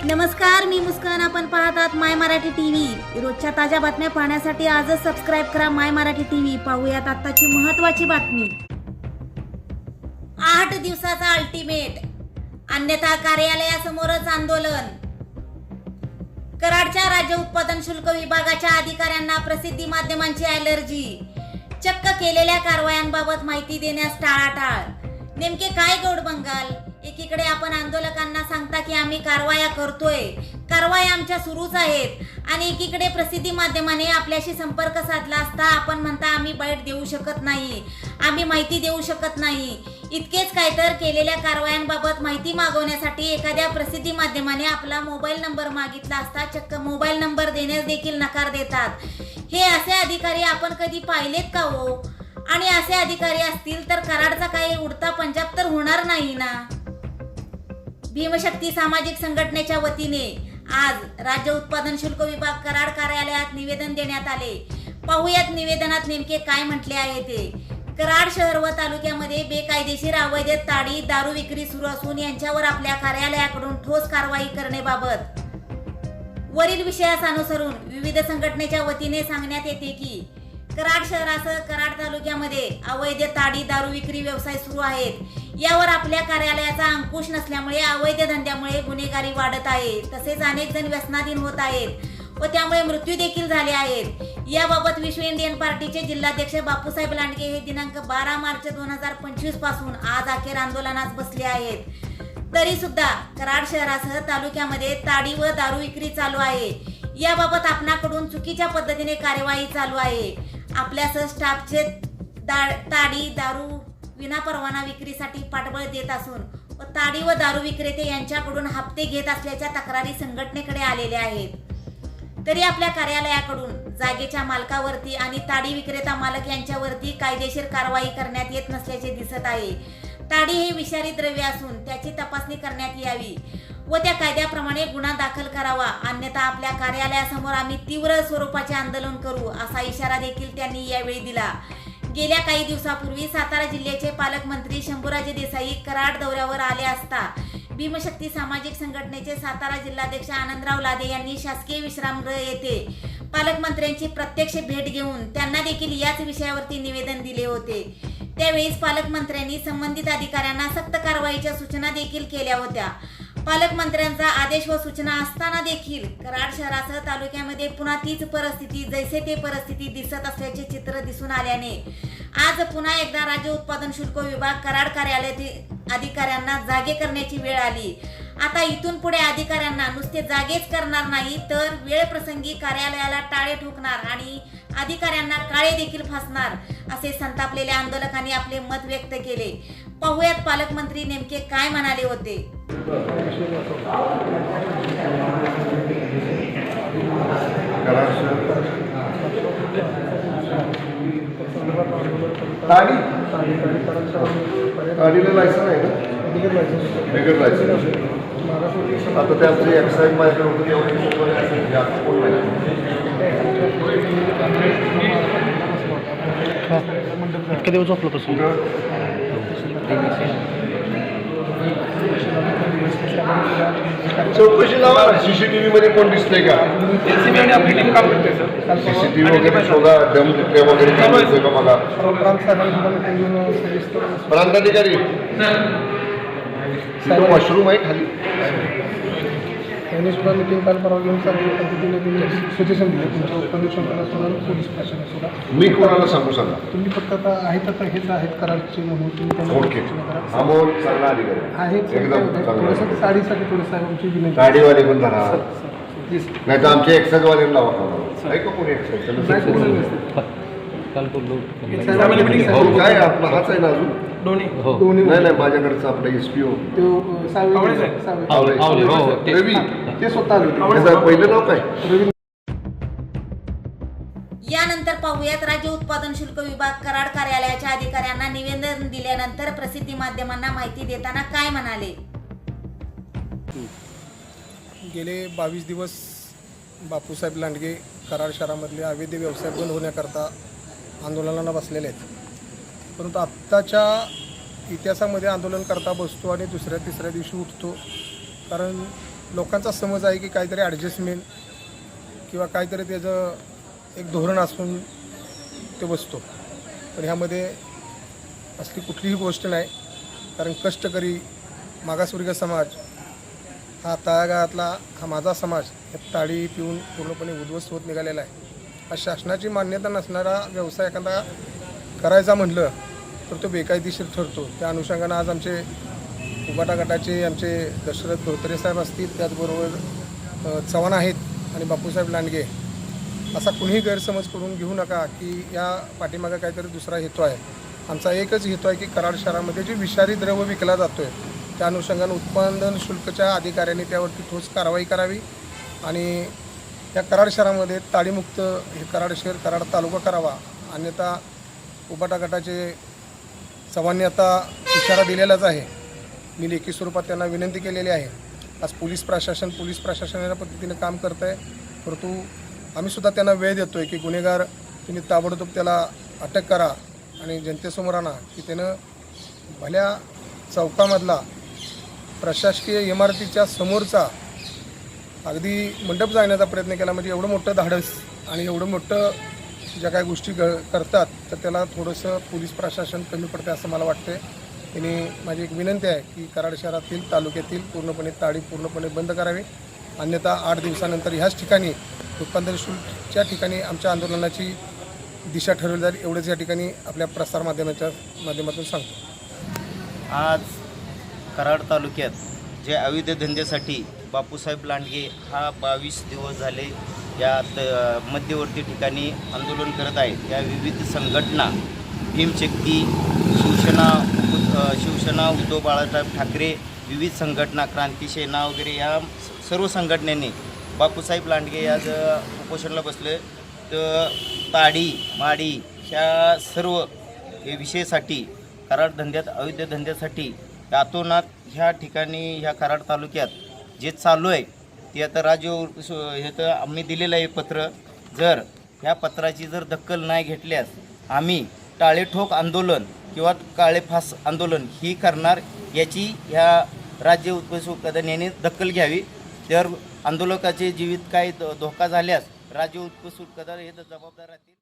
नमस्कार, मी मुस्कान. आपण पाहतात माय मराठी टीव्ही. रोजच्या ताज्या बातम्या पाहण्यासाठी आजच सबस्क्राईब करा माय मराठी टीव्ही. पाहूयात आताची महत्त्वाची बातमी. 8 दिवसाचा अल्टिमेट, अन्यथा कार्यालयासमोरच आंदोलन. कराडच्या राज्य उत्पादन शुल्क विभागाच्या अधिकाऱ्यांना प्रसिद्धी माध्यमांची ॲलर्जी. चक्क केलेल्या कारवायांबाबत माहिती देण्यास टाळाटाळ. नेमके काय गोड बंगाल? एकीकडे आपण आंदोलकांना सांगता की आम्ही कारवाया करतोय, कारवाया आमच्या सुरूच आहेत, आणि एकीकडे प्रसिद्धी माध्यमाने आपल्याशी संपर्क साधला असता आपण म्हणता आम्ही बाईट देऊ शकत नाही, आम्ही माहिती देऊ शकत नाही. इतकेच काय तर केलेल्या कारवायांबाबत माहिती मागवण्यासाठी एखाद्या प्रसिद्धी माध्यमाने आपला मोबाईल नंबर मागितला असता चक्क मोबाईल नंबर देण्यास देखील नकार देतात. हे असे अधिकारी आपण कधी पाहिलेत का हो? आणि असे अधिकारी असतील तर कराडचा काही उडता पंजाब तर होणार नाही ना. भीमशक्ती सामाजिक संघटनेच्या वतीने आज राज्य उत्पादन शुल्क विभाग कराड कार्यालयात निवेदन देण्यात आले. पाहूयात निवेदनात नेमके काय म्हटले आहे ते. कराड शहर व तालुक्यामध्ये बेकायदेशीर अवैध ताडी दारू विक्री सुरू असून यांच्यावर आपल्या कार्यालयाकडून ठोस कारवाई करण्याबाबत वरील विषयास अनुसरून विविध संघटनेच्या वतीने सांगण्यात येते की कराड शहरासह कराड तालुक्यामध्ये अवैध ताडी दारू विक्री व्यवसाय सुरू आहेत. यावर आपल्या कार्यालयाचा अंकुश नसल्यामुळे अवैध धंद्यामुळे गुन्हेगारी वाढत आहे. तसेच अनेक जण व्यसनाधीन होत आहेत व त्यामुळे मृत्यू देखील झाले आहेत. याबाबत विश्व इंडियन पार्टीचे जिल्हाध्यक्ष बापूसाहेब लांडगे हे दिनांक 12 मार्च 2025 पासून आज अखेर आंदोलनास बसले आहेत. तरी सुद्धा कराड शहरासह तालुक्यामध्ये ताडी व दारू विक्री चालू आहे. याबाबत आपणाकडून चुकीच्या पद्धतीने कार्यवाही चालू आहे. आपल्यासह स्टाफचे ताडी दारू विना परवाना विक्रीसाठी पाठबळ देत असून व ताडी व दारू विक्रेते यांच्याकडून हप्ते घेत असल्याच्या तक्रारी संघटनेकडे आलेल्या आहेत. तरी आपल्या कार्यालयाकडून जागेच्या मालकावरती आणि ताडी विक्रेता मालक यांच्यावरती कायदेशीर कारवाई करण्यात येत नसल्याचे दिसत आहे. ताडी हे विषारी द्रव्य असून त्याची तपासणी करण्यात यावी व त्या कायद्याप्रमाणे गुन्हा दाखल करावा, अन्यथा आपल्या कार्यालयासमोर आम्ही तीव्र स्वरूपाचे आंदोलन करू, असा इशारा देखील त्यांनी यावेळी दिला. गेल्या काही दिवसापूर्वी सातारा जिल्ह्याचे पालकमंत्री शंभूराजे देसाई कराड दौऱ्यावर आले असता भीमशक्ती सामाजिक संघटनेचे सातारा जिल्हाध्यक्ष आनंदराव लादे यांनी शासकीय विश्रामगृह येथे पालकमंत्र्यांची प्रत्यक्ष भेट घेऊन त्यांना देखील याच विषयावरती निवेदन दिले होते. त्यावेळीच पालकमंत्र्यांनी संबंधित अधिकाऱ्यांना सक्त कारवाईच्या सूचना देखील केल्या होत्या. पालकमंत्र्यांचा आदेश व सूचना असताना देखील कराड शहरासह तालुक्यामध्ये पुन्हा तीच परिस्थिती जैसे ते परिस्थिती दिसत असल्याचे चित्र दिसून आल्याने आज पुन्हा एकदा राज्य उत्पादन शुल्क विभाग कराड कार्यालयातील अधिकाऱ्यांना जागे करण्याची वेळ आली. आता इथून पुढे अधिकाऱ्यांना नुसते जागेच करणार नाही तर वेळ प्रसंगी कार्यालयाला टाळे ठोकणार आणि अधिकाऱ्यांना काळे देखील फासणार, असे संतापलेल्या आंदोलकांनी आपले मत व्यक्त केले. पाहूयात पालकमंत्री नेमके काय म्हणाले होते. गाडीला लायसन आहे ना? बिगर लायसन. आता त्याचं एक्साईज माझ्याकडे होतं इतके दिवस झोपलो पासून चौकशी लावा. सीसीटीव्ही मध्ये कोण दिसतंय का? सीसीटीव्ही वगैरे शोधा. दम वगैरे काम दिसतंय का मला? प्रांताधिकारी वॉशरूम आहे खाली. त्यांनी सुद्धा मिटिंग काल परवा घेऊन चांगल्या पद्धतीने सजेशन दिलं तुमच्या उत्पादन शुल्काला सुद्धा पोलीस प्रशासनाला सुद्धा. मी कोणाला सांगू सांगा? तुम्ही फक्त आता हेच आहेत कराडचे म्हणून तुम्ही त्यांना ओके. अमोल चांगला अधिकारी आहे. थोडंसं साडीसाठी थोडंसं आमची विनंती. गाडीवाले पण धरा, नाही तर आमच्या एक्साईजवाले लावा. आहे का कोणी एक्साईज? काय आपला हाच आहे ना अजून? दोन्ही नाही नाही, माझ्याकडचं आपला एसपीओ रवी, ते स्वतः आले. पहिलं नाव काय? यानंतर पाहूयात राज्य उत्पादन शुल्क विभाग कराड कार्यालयाच्या अधिकाऱ्यांना निवेदन दिल्यानंतर प्रसिद्धी माध्यमांना माहिती देताना काय म्हणाले. गेले 22 दिवस बापूसाहेब लांडगे कराड शहरामधले अवैध व्यवसाय बंद होण्याकरता आंदोलनाला बसलेले आहेत. परंतु आत्ताच्या इतिहासामध्ये आंदोलन करता बसतो आणि दुसऱ्या तिसऱ्या दिवशी उठतो, कारण लोकांचा समज आहे की काहीतरी ॲडजस्टमेंट किंवा काहीतरी त्याचं एक धोरण असून ते बसतो, पण ह्यामध्ये असली कुठलीही गोष्ट नाही. कारण कष्टकरी मागासवर्गीय समाज हा तळागाळातला हा माझा समाज हे ताडी पिऊन पूर्णपणे उद्ध्वस्त होत निघालेला आहे. हा शासनाची मान्यता नसणारा व्यवसाय एखादा करायचा म्हटलं तर तो बेकायदेशीर ठरतो. त्या अनुषंगानं आज आमचे उबाटा गटाचे आमचे दशरथ धोत्रे साहेब असतील, त्याचबरोबर चव्हाण आहेत आणि बापूसाहेब लांडगे, असा कुणीही गैरसमज करून घेऊ नका की या पाठीमागं काहीतरी दुसरा हेतू आहे. आमचा एकच हेतू आहे की कराड शहरामध्ये जे विषारी द्रव्य विकला जातो आहे त्या अनुषंगानं उत्पादन शुल्कच्या अधिकाऱ्यांनी त्यावरती ठोस कारवाई करावी आणि या कराड शहरामध्ये ताडीमुक्त हे कराड शहर कराड तालुका करावा. अन्यथा उबाटा गटाचे चव्हाणने आता इशारा दिलेलाच आहे. मी लेखी स्वरूपात त्यांना विनंती केलेली आहे. आज पोलीस प्रशासन या पद्धतीने काम करत आहे, परंतु आम्हीसुद्धा त्यांना वेळ देतो आहे की गुन्हेगार तुम्ही ताबडतोब त्याला अटक करा आणि जनतेसमोर आणा की त्यानं भल्या चौकामधला प्रशासकीय इमारतीच्या समोरचा अगदी मंडप जाण्याचा प्रयत्न केला. म्हणजे एवढं मोठं धाडस आणि एवढं मोठं ज्या काही गोष्टी करतात तर त्याला थोडंसं पोलीस प्रशासन कमी पडते असं मला वाटतं. आणि माझी एक विनंती आहे की कराड शहरातील तालुक्यातील पूर्णपणे ताडी पूर्णपणे बंद करावी. अन्यथा 8 दिवसानंतर ह्याच ठिकाणी उत्पादन शुल्कच्या ठिकाणी आमच्या आंदोलनाची दिशा ठरवली जाईल एवढंच या ठिकाणी आपल्या प्रसार माध्यमातून सांगतो. आज कराड तालुक्यात जे अवैध धंद्यासाठी बापूसाहेब लांडगे हा 22 दिवस झाले या मध्यवर्ती ठिकाणी आंदोलन करत आहेत. या विविध संघटना भीमशक्ती, शिवसेना, उद्धव बाळासाहेब ठाकरे, विविध संघटना, क्रांती सेना वगैरे या सर्व संघटनेने बापूसाहेब लांडगे आज उपोषणाला बसले. तर ताडी माडी ह्या सर्व हे विषयासाठी कराड धंद्यात अवैध धंद्यासाठी दातोनात ह्या ठिकाणी ह्या कराड तालुक्यात जे चालू आहे ते आता राज्य हे तर आम्ही दिलेलं आहे पत्र. जर ह्या पत्राची जर दखल नाही घेतल्यास आम्ही टाळेठोक आंदोलन किंवा काळेफास आंदोलन ही करणार. याची ह्या राज्य उत्पन्न यांनी दखल घ्यावी. जर आंदोलकाचे जीवित काही धोका झाल्यास राज्य उत्पन्न हे जबाबदार राहतील.